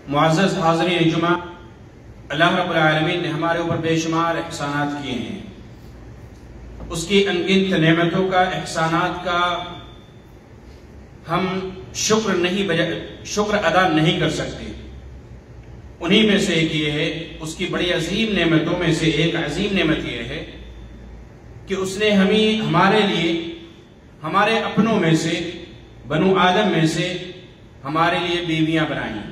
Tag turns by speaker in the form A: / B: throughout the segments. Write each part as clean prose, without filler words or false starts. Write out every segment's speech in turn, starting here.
A: معزز حاضرین جمعہ، اللہ رب العالمین نے ہمارے اوپر بے شمار احسانات کیے ہیں۔ اس کی انگنت نعمتوں کا، احسانات کا ہم شکر ادا نہیں کر سکتے۔ انہی میں سے ایک یہ ہے، اس کی بڑی عظیم نعمتوں میں سے ایک عظیم نعمت یہ ہے کہ اس نے ہمارے لیے، ہمارے اپنوں میں سے، بنو آدم میں سے ہمارے لیے بیویاں بنائیں،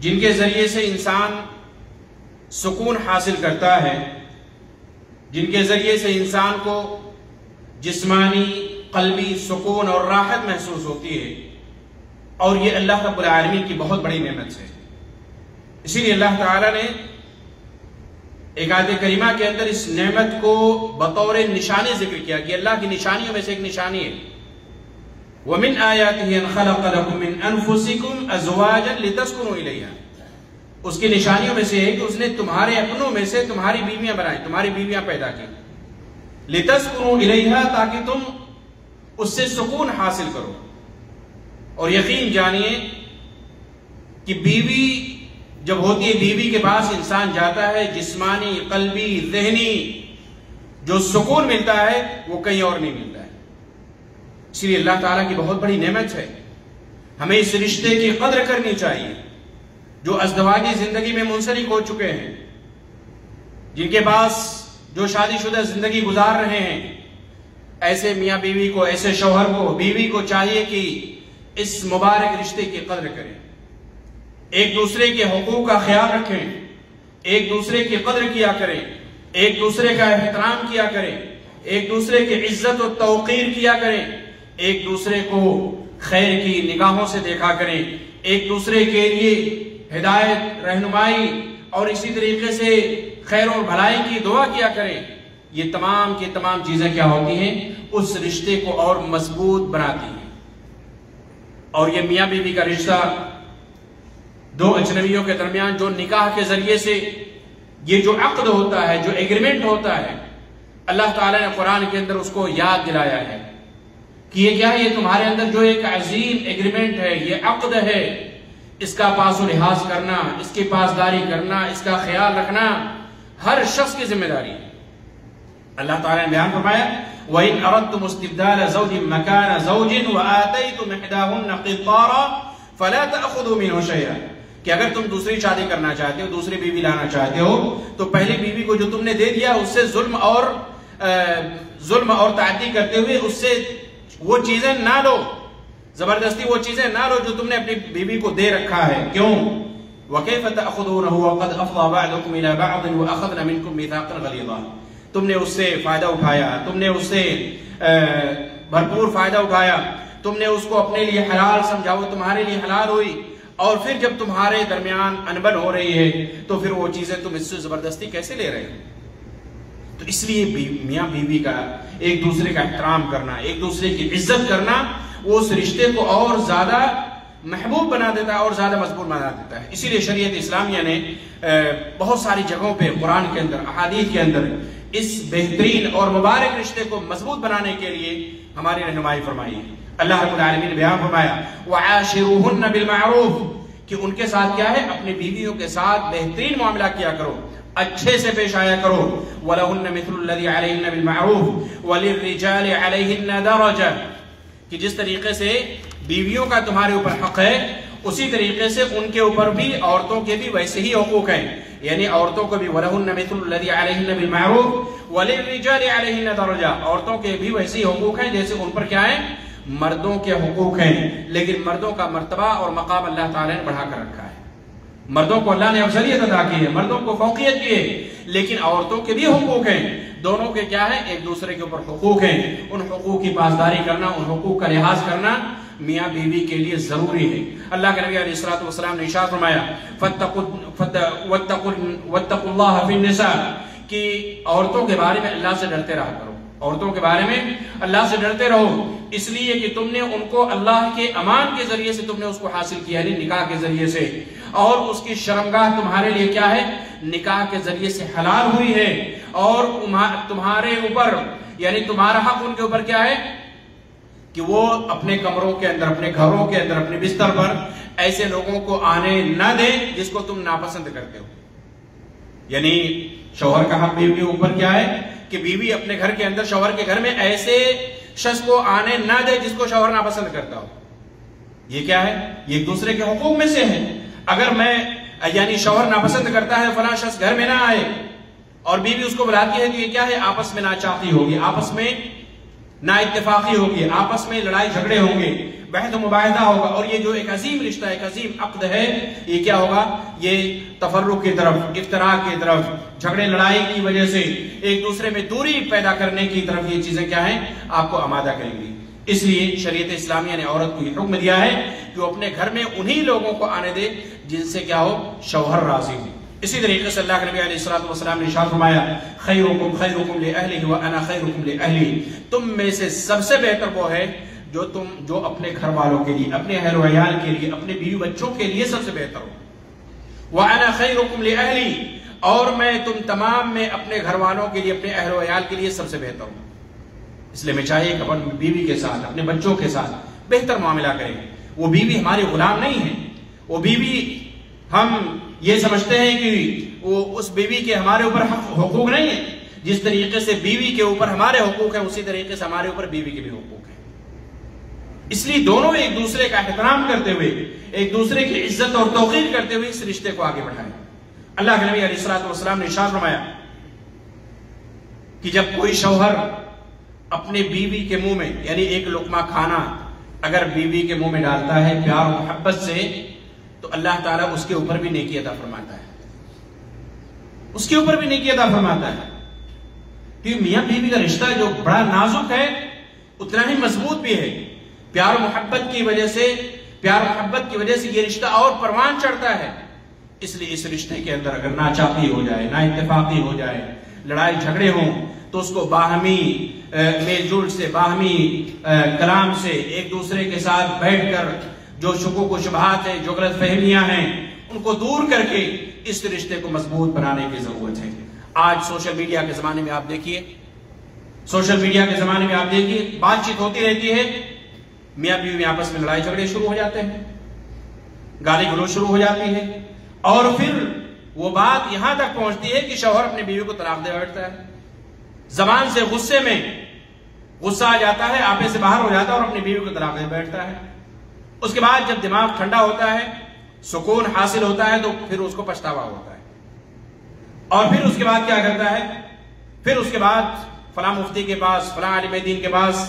A: جن کے ذریعے سے انسان سکون حاصل کرتا ہے، جن کے ذریعے سے انسان کو جسمانی، قلبی سکون اور راحت محسوس ہوتی ہے، اور یہ اللہ رب العالمین کی بہت بڑی نعمت ہے۔ اسی لیے اللہ تعالیٰ نے ایک آیت کریمہ کے اندر اس نعمت کو بطور نشانی ذکر کیا کہ اللہ کی نشانیوں میں سے ایک نشانی ہے، وَمِنْ آيَاتِهِ أَنْ خَلَقَ لَكُم مِّنْ أَنفُسِكُمْ أَزْوَاجًا لِتَسْكُنُوا إِلَيْهَا۔ اس کی نشانیوں میں سے ہے کہ اس نے تمہارے اپنوں میں سے تمہاری بیویاں بنائیں، تمہاری بیویاں پیدا کی، لِتَسْكُنُوا إِلَيْهَا، تاکہ تم اس سے سکون حاصل کرو۔ اور یقین جانیے کہ بیوی جب ہوتی ہے، بیوی کے پاس انسان جاتا ہے، جسمانی، قلبی، ذہنی جو سکون ملتا ہے وہ کہیں اور نہیں ملتا ہے۔ اس لیے اللہ تعالیٰ کی بہت بڑی نعمت ہے، ہمیں اس رشتے کی قدر کرنی چاہیے۔ جو ازدواجی زندگی میں منسلک ہو چکے ہیں، جن کے پاس جو شادی شدہ زندگی گزار رہے ہیں، ایسے میاں بیوی کو، ایسے شوہر کو، بیوی کو چاہیے کہ اس مبارک رشتے کی قدر کریں، ایک دوسرے کے حقوق کا خیال رکھیں، ایک دوسرے کی قدر کیا کریں، ایک دوسرے کا احترام کیا کریں، ایک دوسرے کی عزت و توقیر کیا کریں، ایک دوسرے کو خیر کی نگاہوں سے دیکھا کریں، ایک دوسرے کے لیے ہدایت، رہنمائی اور اسی طریقے سے خیر و بھلائی کی دعا کیا کریں۔ یہ تمام کی تمام چیزیں کیا ہوتی ہیں؟ اس رشتے کو اور مضبوط بناتی ہیں۔ اور یہ میاں بیوی کا رشتہ دو اجنبیوں کے درمیان جو نکاح کے ذریعے سے یہ جو عقد ہوتا ہے، جو ایگریمنٹ ہوتا ہے، اللہ تعالیٰ نے قرآن کے اندر اس کو یاد دلایا ہے کہ یہ کیا ہے؟ یہ تمہارے اندر جو ایک عظیم ایگریمنٹ ہے، یہ عقد ہے، اس کا پاس و لحاظ کرنا، اس کی پاسداری کرنا، اس کا خیال رکھنا ہر شخص کی ذمہ داری ہے۔ اللہ تعالیٰ نے بیان فرمایا وَإِنْ أَرَدْتُمُ اسْتِبْدَالَ زَوْجٍ مَكَانَ زَوْجٍ وَآتَيْتُمْ إِحْدَاهُنَّ قِنطَارًا فَلَا تَأْخُذُوا مِنْهُ شَيْئًا، کہ اگر تم دوسری شادی کرنا چاہتے ہو، دوسری بیوی لانا چاہتے ہو، تو پہلی بیوی کو جو تم نے دے دیا اس سے ظلم اور تعدی کرتے ہوئے اس سے وہ چیزیں نہ لو، زبردستی وہ چیزیں نہ لو جو تم نے اپنی بیوی کو دے رکھا ہے۔ کیوں؟ وَكَيْفَ تَأْخُذُونَهُ وَقَدْ أَفْضَىٰ بَعْضُكُمْ إِلَىٰ بَعْضٍ وَأَخَذْنَ مِنْكُمْ مِيثَاقًا غَلِيظًا، تم نے اس سے فائدہ اٹھایا، تم نے اس سے بھرپور فائدہ اٹھایا، تم نے اس کو اپنے لیے حلال سمجھا، وہ تمہارے لیے حلال ہوئی، اور پھر جب تمہارے درمیان انبن ہو رہی ہے تو پھر وہ چیزیں تم اس سے زبردستی کیسے لے رہے ہو؟ تو اس لیے میاں بیوی کا ایک دوسرے کا احترام کرنا، ایک دوسرے کی عزت کرنا، وہ اس رشتے کو اور زیادہ محبوب بنا دیتا ہے اور زیادہ مضبوط بنا دیتا ہے۔ اسی لیے شریعت اسلامیہ نے بہت ساری جگہوں پہ قرآن کے اندر، احادیث کے اندر اس بہترین اور مبارک رشتے کو مضبوط بنانے کے لیے ہماری رہنمائی فرمائی ہے۔ اللہ رب العالمین نے بیان فرمایا وَعَاشِرُوهُنَّ بِالْمَعْرُوفِ، کہ ان کے ساتھ کیا ہے؟ اپنی بیویوں کے ساتھ بہترین معاملہ کیا کرو، اچھے سے پیش آیا کرو۔ وَلَهُنَّ مِثْلُ الَّذِي عَلَيْهِنَّ بِالْمَعْرُوفِ وَلِلرِّجَالِ عَلَيْهِنَّ دَرَجَةٌ، کہ جس طریقے سے بیویوں کا تمہارے اوپر حق ہے، اسی طریقے سے ان کے اوپر بھی، عورتوں کے بھی ویسے ہی حقوق ہیں، یعنی عورتوں کو بھی وَلَهُنَّ مِثْلُ الَّذِي عَلَيْهِنَّ بِالْمَعْرُوفِ وَلِلرِّجَالِ عَلَيْهِنَّ دَرَجَةٌ، عورتوں کے بھی ویسے ہی حقوق ہیں جیسے ان پر کیا ہے؟ مردوں کے حقوق ہیں، لیکن مردوں کا مرتبہ اور مقام اللہ تعالیٰ نے بڑھا کر رکھا ہے۔ مردوں کو اللہ نے افضلیت عطا کی ہے، مردوں کو فوقیت دی ہے، لیکن عورتوں کے بھی حقوق ہیں، دونوں کے کیا ہے؟ ایک دوسرے کے اوپر حقوق ہیں، ان حقوق کی پاسداری کرنا، ان حقوق کا لحاظ کرنا میاں بیوی کے لیے ضروری ہے۔ اللہ کے نبی علیہ الصلوۃ والسلام نے ارشاد فرمایا وَاتَّقُوا اللَّهَ فِي النِّسَاءِ، کہ عورتوں کے بارے میں اللہ سے ڈرتے رہا کرو، عورتوں کے بارے میں اللہ سے ڈرتے رہو، اس لیے کہ تم نے ان کو اللہ کے امان کے ذریعے سے تم نے اس کو حاصل کیا ہے، نکاح کے ذریعے سے، اور اس کی شرمگاہ تمہارے لیے کیا ہے؟ نکاح کے ذریعے سے حلال ہوئی ہے، اور تمہارے اوپر یعنی تمہارا حق ان کے اوپر کیا ہے؟ کہ وہ اپنے کمروں کے اندر، اپنے گھروں کے اندر، اپنے بستر پر ایسے لوگوں کو آنے نہ دیں جس کو تم ناپسند کرتے ہو. یعنی شوہر کا حق بیوی کے اوپر کیا ہے کہ بیوی اپنے گھر کے اندر شوہر کے گھر میں ایسے شخص کو آنے نہ دے جس کو شوہر ناپسند کرتا ہو. یہ کیا ہے؟ یہ ایک دوسرے کے حقوق میں سے ہے. اگر میں یعنی شوہر ناپسند کرتا ہے فلاں شخص گھر میں نہ آئے اور بیوی اس کو بلاتی ہے تو یہ کیا ہے؟ آپس میں ناچاقی ہوگی، آپس میں نا اتفاقی ہوگی، آپس میں لڑائی جھگڑے ہوں گے، بحث و مباحثہ ہوگا، اور یہ جو ایک عظیم رشتہ، ایک عظیم عقد ہے، یہ کیا ہوگا؟ یہ تفرق کی طرف، افتراق کی طرف، جھگڑے لڑائی کی وجہ سے ایک دوسرے میں دوری پیدا کرنے کی طرف یہ چیزیں کیا ہیں؟ آپ کو آمادہ کریں گی. اس لیے شریعت اسلامیہ نے عورت کو یہ حکم دیا ہے کہ وہ اپنے گھر میں انہی لوگوں کو آنے دے جن سے کیا ہو؟ شوہر راضی ہو. اسی طریقے سے اللہ کے نبی علیہ الصلوۃ والسلام نے ارشاد فرمایا خیرکم خیرکم لأہلہ وانا خیرکم لأہلی، تم میں سے سب سے بہتر وہ ہے جو اپنے گھر والوں کے لیے، اپنے اہل و عیال کے لیے، اپنے بیوی بچوں کے لیے سب سے بہتر ہو. وانا خیرکم لأہلی، اور میں تم تمام میں اپنے گھر والوں کے لیے، اپنے اہل و عیال کے لیے سب سے بہتر ہوں. اس لیے میں چاہیے کہ اپنی بیوی کے ساتھ، اپنے بچوں کے ساتھ بہتر معاملہ کریں. وہ بیوی ہماری غلام نہیں ہے. وہ بیوی ہم یہ سمجھتے ہیں کہ وہ اس بیوی کے ہمارے اوپر حقوق نہیں ہیں. جس طریقے سے بیوی کے اوپر ہمارے حقوق ہیں اسی طریقے سے ہمارے اوپر بیوی کے بھی حقوق ہیں. اس لیے دونوں ایک دوسرے کا احترام کرتے ہوئے، ایک دوسرے کی عزت اور توقیر کرتے ہوئے اس رشتے کو آگے بڑھائیں. اللہ کے نبی علیہ الصلوۃ والسلام نے ارشاد فرمایا کہ جب کوئی شوہر اپنے بیوی کے منہ میں یعنی ایک لقمہ کھانا اگر بیوی کے منہ میں ڈالتا ہے پیار و محبت سے تو اللہ تعالیٰ اس کے اوپر بھی نیکی عطا فرماتا ہے. اس کے اوپر بھی نیکی عطا فرماتا ہے. کیونکہ میاں بیوی کا رشتہ جو بڑا نازک ہے اتنا ہی مضبوط بھی ہے. پیار و محبت کی وجہ سے یہ رشتہ اور پروان چڑھتا ہے. اس لیے اس رشتے کے اندر اگر ناچاقی ہو جائے، نا اتفاقی ہو جائے، لڑائی جھگڑے ہوں تو اس کو باہمی میل جول سے، باہمی کلام سے، ایک دوسرے کے ساتھ بیٹھ کر جو شکوک و شبہات ہیں، جو غلط فہمیاں ہیں، ان کو دور کر کے اس رشتے کو مضبوط بنانے کی ضرورت ہے. آج سوشل میڈیا کے زمانے میں آپ دیکھیے، بات چیت ہوتی رہتی ہے، میاں بیوی آپس میں لڑائی جھگڑے شروع ہو جاتے ہیں، گالی گلوچ شروع ہو جاتی ہے، اور پھر وہ بات یہاں تک پہنچتی ہے کہ شوہر اپنے بیوی کو طلاق دے بیٹھتا ہے. زبان سے غصے میں غصہ آ جاتا ہے، آپے سے باہر ہو جاتا ہے اور اپنی بیوی کو طلاق دے بیٹھتا ہے. اس کے بعد جب دماغ ٹھنڈا ہوتا ہے، سکون حاصل ہوتا ہے، تو پھر اس کو پچھتاوا ہوتا ہے. اور پھر اس کے بعد کیا کرتا ہے؟ پھر اس کے بعد فلاں مفتی کے پاس، فلاں عالم دین کے پاس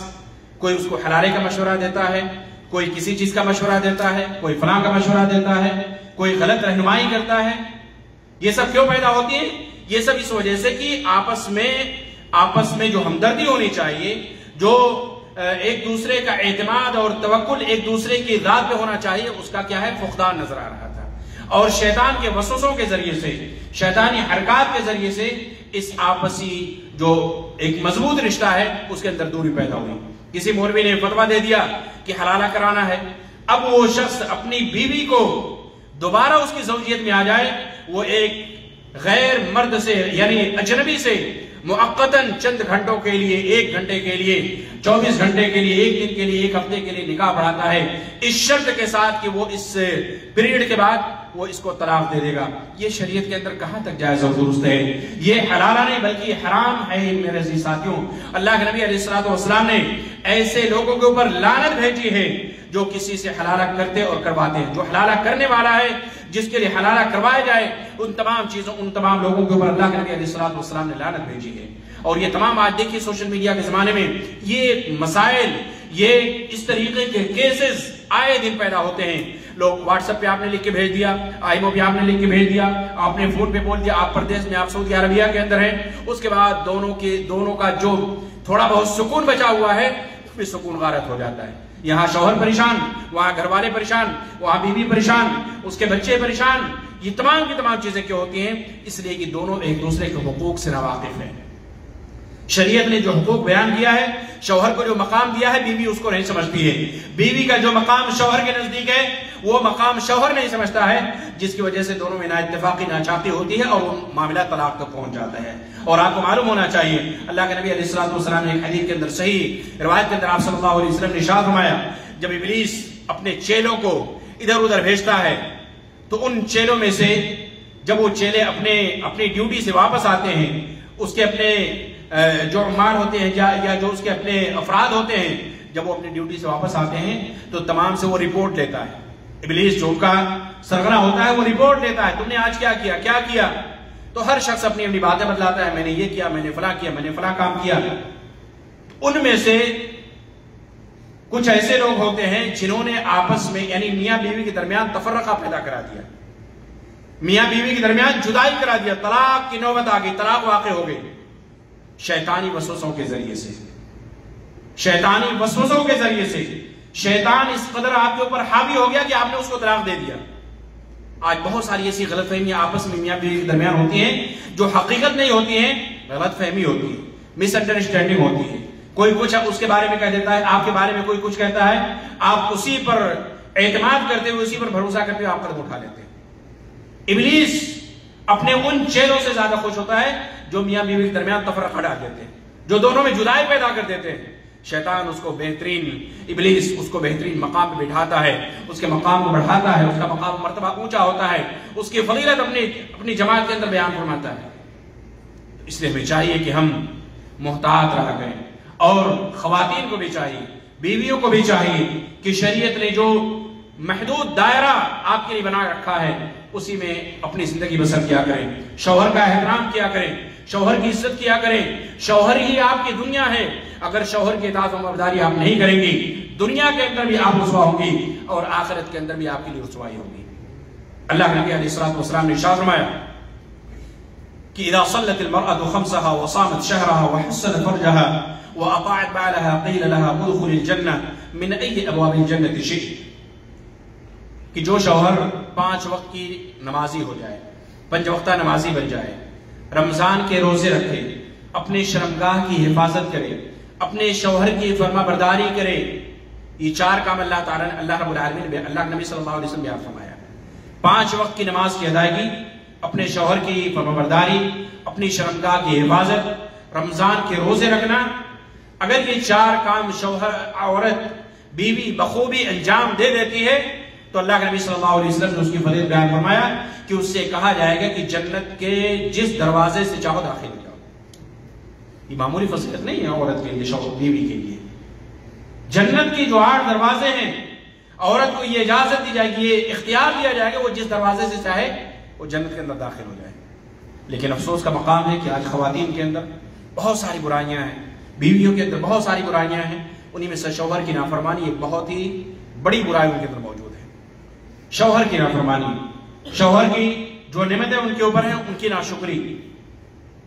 A: کوئی اس کو حلالے کا مشورہ دیتا ہے، کوئی کسی چیز کا مشورہ دیتا ہے، کوئی فلاں کا مشورہ دیتا ہے، کوئی غلط رہنمائی کرتا ہے. یہ سب کیوں پیدا ہوتی ہے؟ یہ سب اس وجہ سے کہ آپس میں جو ہمدردی ہونی چاہیے، جو ایک دوسرے کا اعتماد اور توکل ایک دوسرے کی ذات پہ ہونا چاہیے، اس کا کیا ہے؟ فقدان نظر آ رہا تھا. اور شیطان کے وسوسوں کے ذریعے سے، شیطانی حرکات کے ذریعے سے اس آپسی جو ایک مضبوط رشتہ ہے اس کے اندر دوری پیدا ہوئی. کسی مولوی نے فتویٰ دے دیا کہ حلالہ کرانا ہے. اب وہ شخص اپنی بیوی کو دوبارہ اس کی زوجیت میں آ جائے، وہ ایک غیر مرد سے یعنی اجنبی سے مؤقتاً چند گھنٹوں کے لیے، 1 گھنٹے کے لیے، 24 گھنٹے کے لیے، 1 دن کے لیے، 1 ہفتے کے لیے نکاح پڑھاتا ہے، اس شرط کے ساتھ کہ وہ اس پیریڈ کے بعد وہ اس کو طلاق دے دے گا. یہ شریعت کے اندر کہاں تک جائز اور درست ہے؟ یہ حلالہ نہیں بلکہ یہ حرام ہے. میرے عزیز ساتھیوں، اللہ کے نبی علیہ الصلوۃ والسلام نے ایسے لوگوں کے اوپر لعنت بھیجی ہے جو کسی سے حلالہ کرتے اور کرواتے ہیں. جو حلالہ کرنے والا ہے، جس کے لیے حلالہ کروایا جائے، ان تمام لوگوں کے اوپر اللہ کے نبی علیہ الصلوۃ والسلام نے لعنت بھیجی ہے. اور یہ تمام آج دیکھیے سوشل میڈیا کے زمانے میں یہ مسائل، یہ اس طریقے کے کیسز آئے دن پیدا ہوتے ہیں. لوگ واٹس ایپ پہ آپ نے لکھ کے بھیج دیا، آئیمو پہ آپ نے لکھ کے بھیج دیا، آپ نے فون پہ بول دیا آپ پردیس میں، آپ سعودی عربیہ کے اندر ہیں. اس کے بعد دونوں کا جو تھوڑا بہت سکون بچا ہوا ہے پھر سکون غارت ہو جاتا ہے. یہاں شوہر پریشان، وہاں گھر والے پریشان، وہاں بیوی پریشان، اس کے بچے پریشان. یہ تمام کی تمام چیزیں کیوں ہوتی ہیں؟ اس لیے کہ دونوں ایک دوسرے کے حقوق سے ناواقف ہیں. شریعت نے جو حقوق بیان کیا ہے، شوہر کو جو مقام دیا ہے، بیوی اس کو نہیں سمجھتی ہے. بیوی کا جو مقام شوہر کے نزدیک ہے وہ مقام شوہر نہیں سمجھتا ہے، جس کی وجہ سے دونوں میں نا اتفاقی، ناچاقی ہوتی ہے اور وہ معاملہ طلاق تک پہنچ جاتا ہے. اور آپ کو معلوم ہونا چاہیے، اللہ کے نبی علیہ الصلوۃ والسلام نے ایک حدیث کے اندر، صحیح روایت کے اندر، آپ صلی اللہ علیہ وسلم نے ارشاد فرمایا، جب ابلیس اپنے چیلوں کو ادھر ادھر بھیجتا ہے، تو ان چیلوں میں سے جب وہ چیلے اپنی ڈیوٹی سے واپس آتے ہیں، اس کے اپنے جو عمال ہوتے ہیں یا جو اس کے اپنے افراد ہوتے ہیں، جب وہ اپنی ڈیوٹی سے واپس آتے ہیں تو تمام سے وہ رپورٹ لیتا ہے. ابلیس جو ان کا سرغنہ ہوتا ہے وہ رپورٹ لیتا ہے، تم نے آج کیا کیا. تو ہر شخص اپنی اپنی باتیں بتلاتا ہے، میں نے یہ کیا، میں نے فلاں کیا، میں نے فلاں کام کیا. ان میں سے کچھ ایسے لوگ ہوتے ہیں جنہوں نے آپس میں یعنی میاں بیوی کے درمیان تفرقہ پیدا کرا دیا، میاں بیوی کے درمیان جدائی کرا دیا، طلاق کی نوبت آ گئی، طلاق واقع ہو گئی شیطانی وسوسوں کے ذریعے سے. شیطانی وسوسوں کے ذریعے سے شیطان اس قدر آپ کے اوپر حاوی ہو گیا کہ آپ نے اس کو طلاق دے دیا. آج بہت ساری ایسی غلط فہمیاں آپس میں میاں بیوی کے درمیان ہوتی ہیں جو حقیقت نہیں ہوتی ہیں، غلط فہمی ہوتی ہے، مس انڈرسٹینڈنگ ہوتی ہے. کوئی کچھ اس کے بارے میں کہہ دیتا ہے، آپ کے بارے میں کوئی کچھ کہتا ہے، آپ اسی پر اعتماد کرتے ہوئے، اسی پر بھروسہ کرتے ہوئے آپ قدم اٹھا لیتے ہیں. ابلیس اپنے ان چیلوں سے زیادہ خوش ہوتا ہے جو میاں بیوی کے درمیان تفرقہ ڈال دیتے ہیں، جو دونوں میں جدائی پیدا کر دیتے ہیں. شیطان اس کو ابلیس اس کو بہترین مقام پہ بٹھاتا ہے، اس کے مقام کو بڑھاتا ہے، اس کا مقام مرتبہ اونچا ہوتا ہے، اس کی فضیلت اپنی جماعت کے اندر بیان فرماتا ہے. اس لیے ہمیں چاہیے کہ ہم محتاط رہا کریں، اور خواتین کو بھی چاہیے، بیویوں کو بھی چاہیے کہ شریعت نے جو محدود دائرہ آپ کے لیے بنا رکھا ہے اسی میں اپنی زندگی بسر کیا کریں. شوہر کا احترام کیا کریں، شوہر کی عزت کیا کریں. شوہر ہی آپ کی دنیا ہے. اگر شوہر کی اطاعت و فرمانبرداری آپ نہیں کریں گی، دنیا کے اندر بھی آپ رسوا ہوں گی اور آخرت کے اندر بھی آپ کے لیے رسوائی ہوگی. اللہ کے نبی علیہ الصلوۃ والسلام نے ارشاد فرمایا کہ اذا صلت المرأة خمسها وصامت شهرها وحسنت فرجها واطاعت بعلها قيل لها ادخل الجنة من اي ابواب الجنة شئت. کہ جو شوہر 5 وقت کی نمازی ہو جائے، 5 وقتہ نمازی بن جائے، رمضان کے روزے رکھے، اپنے شرمگاہ کی حفاظت کرے، اپنے شوہر کی فرما برداری کرے، یہ 4 کام اللہ تعالیٰ نے اللہ رب العالمین نے اللہ نبی صلی اللہ علیہ وسلم بیان فرمایا. 5 وقت کی نماز کی ادائیگی، اپنے شوہر کی فرما برداری، اپنی شرمگاہ کی حفاظت، رمضان کے روزے رکھنا. اگر یہ 4 کام شوہر عورت بیوی بخوبی انجام دے دیتی ہے تو اللہ کے نبی صلی اللہ علیہ وسلم نے اس کی فضیلت بیان فرمایا کہ اس سے کہا جائے گا کہ جنت کے جس دروازے سے چاہو داخل ہو جاؤ. یہ معمولی فضیلت نہیں ہے عورت کے لیے، شوہر بیوی کے لیے. جنت کی جو 8 دروازے ہیں، عورت کو یہ اجازت دی جائے گی، یہ اختیار دیا جائے گا وہ جس دروازے سے چاہے وہ جنت کے اندر داخل ہو جائے. لیکن افسوس کا مقام ہے کہ آج خواتین کے اندر بہت ساری برائیاں ہیں، بیویوں کے اندر بہت ساری برائیاں ہیں. انہی میں سے شوہر کی نافرمانی ایک بہت ہی بڑی برائی ان کے اندر موجود ہے. شوہر کی نافرمانی، شوہر کی جو نعمتیں ان کے اوپر ہیں ان کی ناشکری،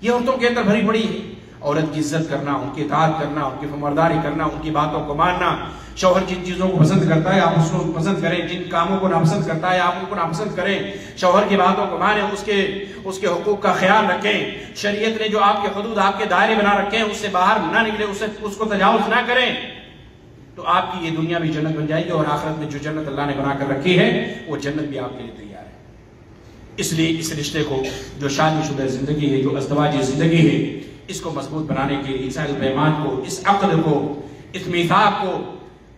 A: یہ عورتوں کے اندر بھری پڑی ہے. عورت کی عزت کرنا، ان کی اطاعت کرنا، ان کی فرمانبرداری کرنا، ان کی باتوں کو ماننا. شوہر جن چیزوں کو پسند کرتا ہے آپ اس کو پسند کریں، جن کاموں کو ناپسند کرتا ہے آپ ان کو ناپسند کریں. شوہر کی باتوں کو مانیں، اس کے حقوق کا خیال رکھیں. شریعت نے جو آپ کے حدود، آپ کے دائرے بنا رکھے ہیں اس سے باہر نہ نکلے، اس کو تجاوز نہ کریں. تو آپ کی یہ دنیا بھی جنت بن جائے گی اور آخرت میں جو جنت اللہ نے بنا کر رکھی ہے وہ جنت بھی آپ کے لیے تیار ہے. اس لیے اس رشتے کو، جو شادی شدہ زندگی ہے، جو ازدواجی زندگی ہے، اس کو مضبوط بنانے کے لیے، اس عہد و پیمان کو، اس عقد کو، اس میثاق کو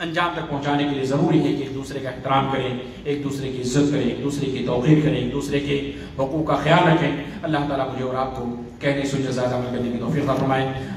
A: انجام تک پہنچانے کے لیے ضروری ہے کہ ایک دوسرے کا احترام کریں، ایک دوسرے کی عزت کریں، ایک دوسرے کی توقیر کریں، ایک دوسرے کے حقوق کا خیال رکھیں. اللہ تعالیٰ مجھے اور آپ کو کہنے سننے زیادہ عمل کرنے کی توفیق عطا فرمائے.